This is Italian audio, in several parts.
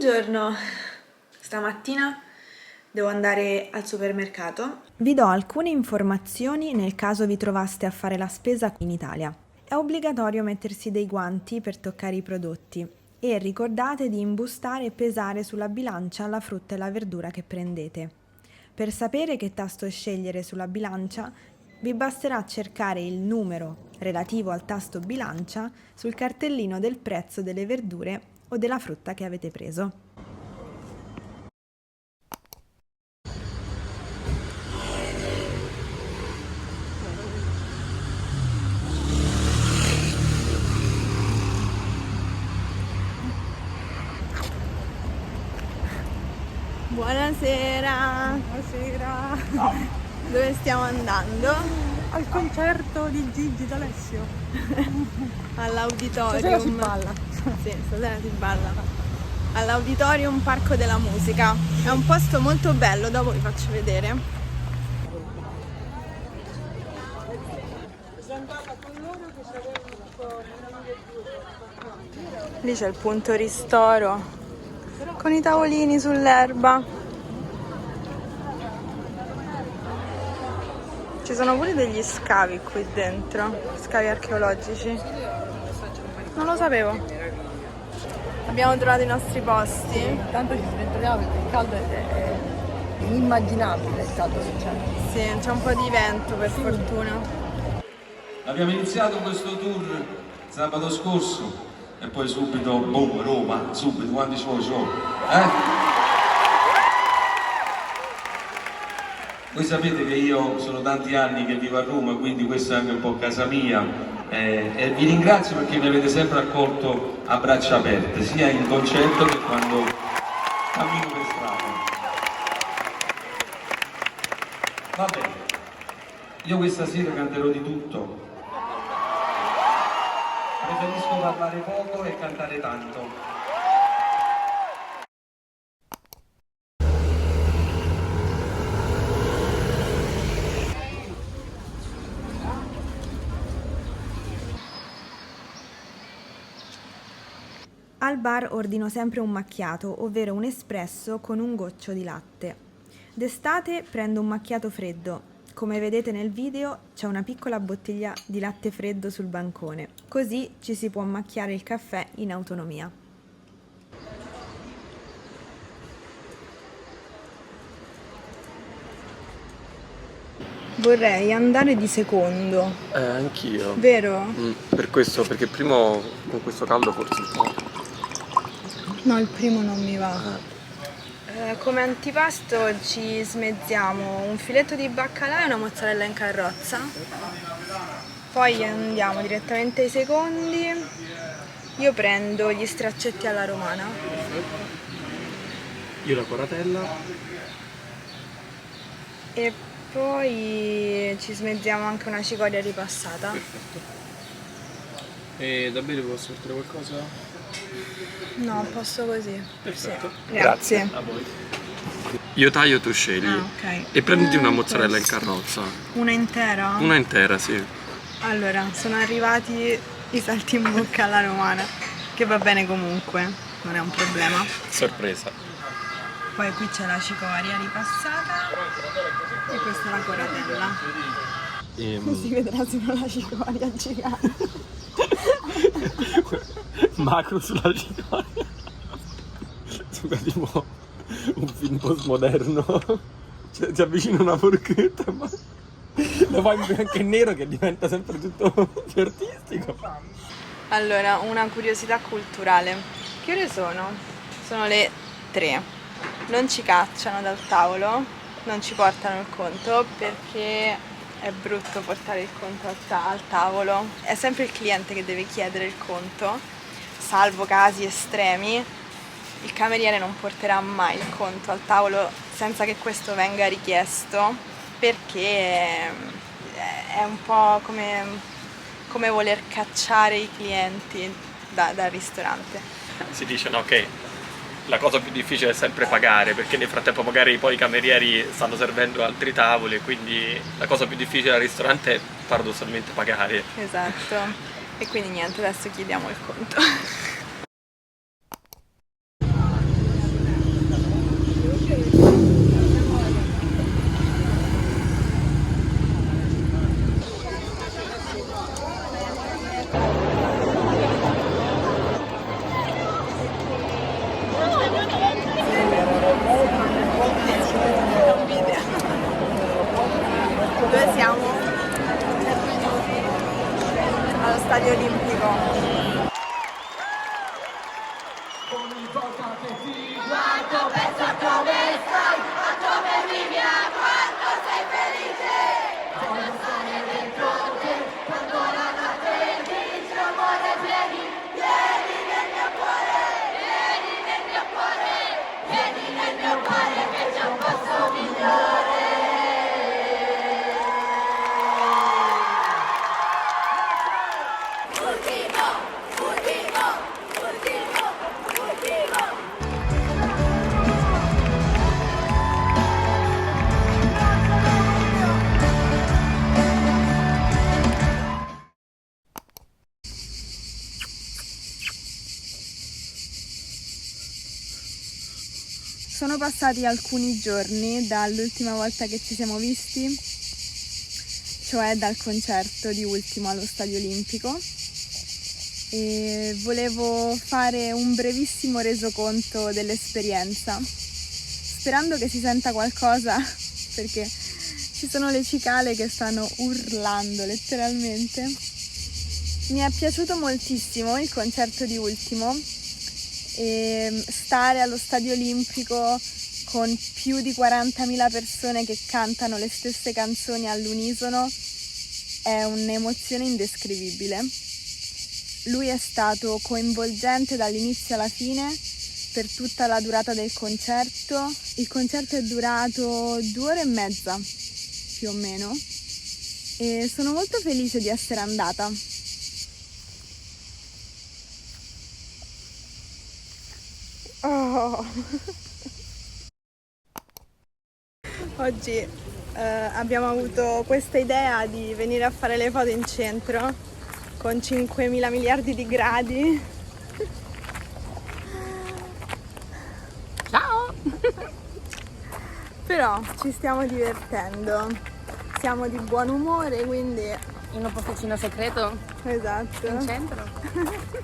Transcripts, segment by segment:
Buongiorno, stamattina devo andare al supermercato. Vi do alcune informazioni nel caso vi trovaste a fare la spesa in Italia. È obbligatorio mettersi dei guanti per toccare i prodotti e ricordate di imbustare e pesare sulla bilancia la frutta e la verdura che prendete. Per sapere che tasto scegliere sulla bilancia, vi basterà cercare il numero relativo al tasto bilancia sul cartellino del prezzo delle verdure o della frutta che avete preso. Buonasera! Buonasera! Dove stiamo andando? Al concerto di Gigi D'Alessio. All'auditorium. Stasera si balla. Sì, stasera si balla. All'Auditorium Parco della Musica. È un posto molto bello, dopo vi faccio vedere. Lì c'è il punto ristoro con i tavolini sull'erba. Ci sono pure degli scavi qui dentro, scavi archeologici. Non lo sapevo. Abbiamo trovato i nostri posti. Tanto ci sventoriamo perché il caldo è inimmaginabile, il caldo che c'è. Sì, c'è un po' di vento per fortuna. Abbiamo iniziato questo tour sabato scorso e poi subito, boom, Roma, subito, quanti show? Voi sapete che io sono tanti anni che vivo a Roma, quindi questa è anche un po' casa mia e vi ringrazio perché mi avete sempre accolto a braccia aperte, sia in concerto che quando cammino per strada. Va bene, io questa sera canterò di tutto. Preferisco parlare poco e cantare tanto. Al bar ordino sempre un macchiato, ovvero un espresso con un goccio di latte. D'estate prendo un macchiato freddo. Come vedete nel video c'è una piccola bottiglia di latte freddo sul bancone, così ci si può macchiare il caffè in autonomia. Vorrei andare di secondo, Anch'io. vero? Per questo, perché primo con questo caldo forse un po'. No, il primo non mi va. Come antipasto ci smezziamo un filetto di baccalà e una mozzarella in carrozza. Poi andiamo direttamente ai secondi. Io prendo gli straccetti alla romana. Io la coratella. E poi ci smezziamo anche una cicoria ripassata. Perfetto. E da bere posso mettere qualcosa? No, posso così. Perfetto. Sì. Grazie. A voi. Io taglio, tu scegli. Ah, ok. E prenditi una mozzarella in carrozza. Una intera? Una intera, sì. Allora, sono arrivati i salti in bocca alla romana, che va bene comunque, non è un problema. Sorpresa. Poi qui c'è la cicoria ripassata e questa è la coratella. Si vedrà solo la cicoria gigante. Macro sulla cicoria. Sembra tipo un film postmoderno. Cioè, ti avvicina una forchetta, ma lo fai in bianco e nero che diventa sempre tutto più artistico. Allora, una curiosità culturale. Che ore sono? Sono le 3. Non ci cacciano dal tavolo, non ci portano il conto perché è brutto portare il conto al tavolo. È sempre il cliente che deve chiedere il conto, salvo casi estremi. Il cameriere non porterà mai il conto al tavolo senza che questo venga richiesto, perché è un po' come voler cacciare i clienti dal ristorante. Si dice no, che la cosa più difficile è sempre pagare, perché nel frattempo magari poi i camerieri stanno servendo altri tavoli e quindi la cosa più difficile al ristorante è paradossalmente pagare. Esatto. E quindi niente, adesso chiediamo il conto. Dove siamo? Allo Stadio Olimpico. Sono passati alcuni giorni dall'ultima volta che ci siamo visti, cioè dal concerto di Ultimo allo Stadio Olimpico, e volevo fare un brevissimo resoconto dell'esperienza, sperando che si senta qualcosa, perché ci sono le cicale che stanno urlando letteralmente. Mi è piaciuto moltissimo il concerto di Ultimo. E stare allo Stadio Olimpico con più di 40.000 persone che cantano le stesse canzoni all'unisono è un'emozione indescrivibile. Lui è stato coinvolgente dall'inizio alla fine per tutta la durata del concerto. Il concerto è durato 2 ore e mezza più o meno e sono molto felice di essere andata. Oh. Oggi abbiamo avuto questa idea di venire a fare le foto in centro con 5.000 miliardi di gradi. Ciao! Però ci stiamo divertendo, siamo di buon umore, quindi... In un posticino segreto Esatto. in centro.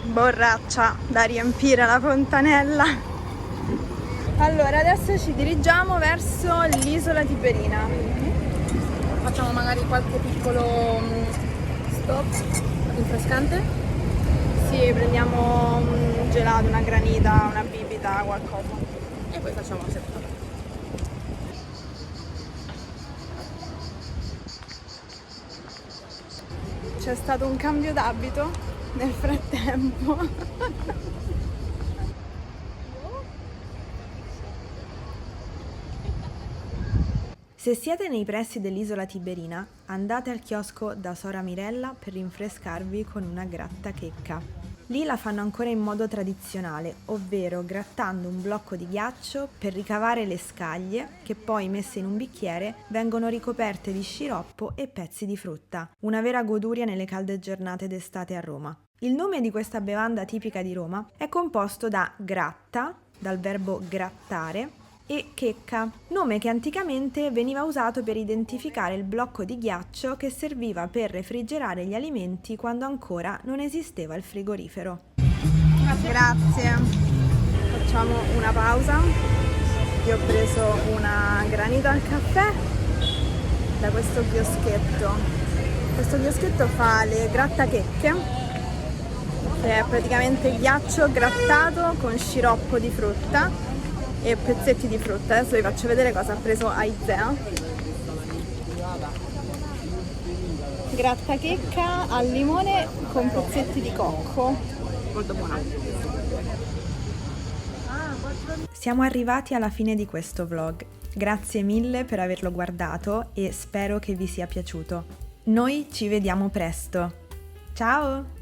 Borraccia da riempire la fontanella. Allora adesso ci dirigiamo verso l'isola Tiberina. Facciamo magari qualche piccolo stop rinfrescante. Sì, prendiamo un gelato, una granita, una bibita, qualcosa. E poi facciamo un settore. C'è stato un cambio d'abito nel frattempo. Se siete nei pressi dell'isola Tiberina, andate al chiosco da Sora Mirella per rinfrescarvi con una grattachecca. Lì la fanno ancora in modo tradizionale, ovvero grattando un blocco di ghiaccio per ricavare le scaglie, che poi messe in un bicchiere vengono ricoperte di sciroppo e pezzi di frutta. Una vera goduria nelle calde giornate d'estate a Roma. Il nome di questa bevanda tipica di Roma è composto da gratta, dal verbo grattare, e checca, nome che anticamente veniva usato per identificare il blocco di ghiaccio che serviva per refrigerare gli alimenti quando ancora non esisteva il frigorifero. Grazie. Facciamo una pausa. Io ho preso una granita al caffè da questo chioschetto. Questo chioschetto fa le grattachecche, che è praticamente ghiaccio grattato con sciroppo di frutta e pezzetti di frutta. Adesso vi faccio vedere cosa ha preso Aizea. Grattachecca al limone con pezzetti di cocco. Molto buona. Siamo arrivati alla fine di questo vlog. Grazie mille per averlo guardato e spero che vi sia piaciuto. Noi ci vediamo presto. Ciao!